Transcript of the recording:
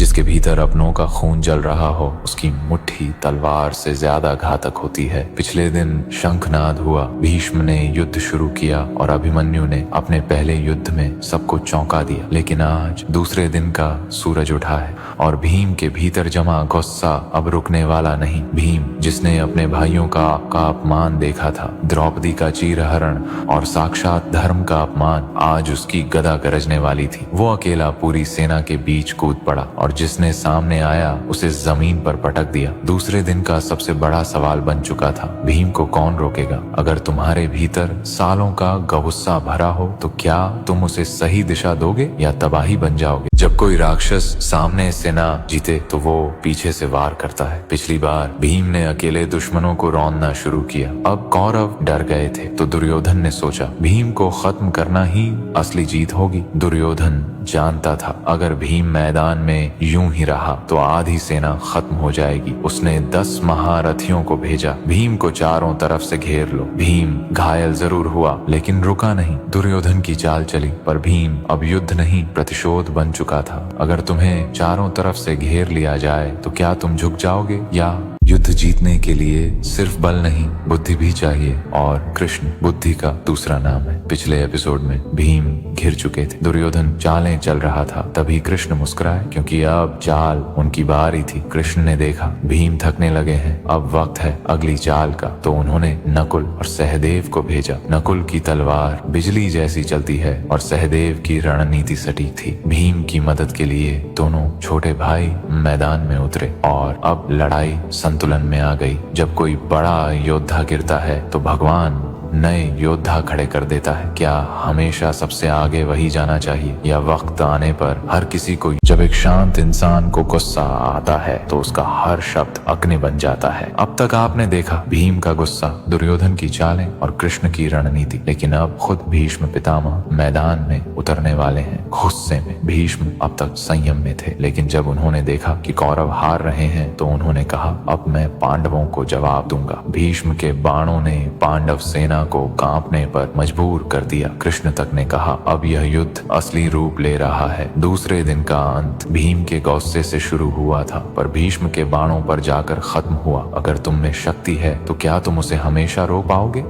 जिसके भीतर अपनों का खून जल रहा हो, उसकी मुट्ठी तलवार से ज्यादा घातक होती है। पिछले दिन शंखनाद हुआ, भीष्म ने युद्ध शुरू किया और अभिमन्यु ने अपने पहले युद्ध में सबको चौंका दिया। लेकिन आज दूसरे दिन का सूरज उठा है और भीम के भीतर जमा गुस्सा अब रुकने वाला नहीं। भीम जिसने अपने भाइयों का अपमान देखा था, द्रौपदी का चीरहरण और साक्षात धर्म का अपमान, आज उसकी गदा गरजने वाली थी। वो अकेला पूरी सेना के बीच कूद पड़ा और जिसने सामने आया उसे जमीन पर पटक दिया। दूसरे दिन का सबसे बड़ा सवाल बन चुका था, भीम को कौन रोकेगा? अगर तुम्हारे भीतर सालों का गुस्सा भरा हो तो क्या तुम उसे सही दिशा दोगे या तबाही बन जाओगे? जब कोई राक्षस सामने से ना जीते तो वो पीछे से वार करता है। पिछली बार भीम ने अकेले दुश्मनों को रौंदना शुरू किया। अब कौरव डर गए थे तो दुर्योधन ने सोचा भीम को खत्म करना ही असली जीत होगी। दुर्योधन जानता था अगर भीम मैदान में यूं ही रहा तो आधी सेना खत्म हो जाएगी। उसने 10 महारथियों को भेजा, भीम को चारों तरफ से घेर लो। भीम घायल जरूर हुआ लेकिन रुका नहीं। दुर्योधन की चाल चली पर भीम अब युद्ध नहीं प्रतिशोध बन चुका था। अगर तुम्हें चारों तरफ से घेर लिया जाए तो क्या तुम झुक जाओगे? या युद्ध जीतने के लिए सिर्फ बल नहीं बुद्धि भी चाहिए, और कृष्ण बुद्धि का दूसरा नाम है। पिछले एपिसोड में भीम घिर चुके थे, दुर्योधन चालें चल रहा था, तभी कृष्ण मुस्कुराए क्योंकि अब चाल उनकी बारी थी। कृष्ण ने देखा भीम थकने लगे हैं, अब वक्त है अगली चाल का, तो उन्होंने नकुल और सहदेव को भेजा। नकुल की तलवार बिजली जैसी चलती है और सहदेव की रणनीति सटीक थी। भीम की मदद के लिए दोनों छोटे भाई मैदान में उतरे और अब लड़ाई संतुलन में आ गई। जब कोई बड़ा योद्धा गिरता है तो भगवान नए योद्धा खड़े कर देता है। क्या हमेशा सबसे आगे वही जाना चाहिए या वक्त आने पर हर किसी को? जब एक शांत इंसान को गुस्सा आता है तो उसका हर शब्द अग्नि बन जाता है। अब तक आपने देखा भीम का गुस्सा, दुर्योधन की चालें और कृष्ण की रणनीति, लेकिन अब खुद भीष्म पितामह मैदान में उतरने वाले हैं गुस्से में। भीष्म अब तक संयम में थे, लेकिन जब उन्होंने देखा कि कौरव हार रहे हैं तो उन्होंने कहा अब मैं पांडवों को जवाब दूंगा। भीष्म के बाणों ने पांडव सेना को कांपने पर मजबूर कर दिया। कृष्ण तक ने कहा अब यह युद्ध असली रूप ले रहा है। दूसरे दिन का अंत भीम के गुस्से से शुरू हुआ था पर भीष्म के बाणों पर जाकर खत्म हुआ। अगर तुम में शक्ति है तो क्या तुम उसे हमेशा रोक पाओगे?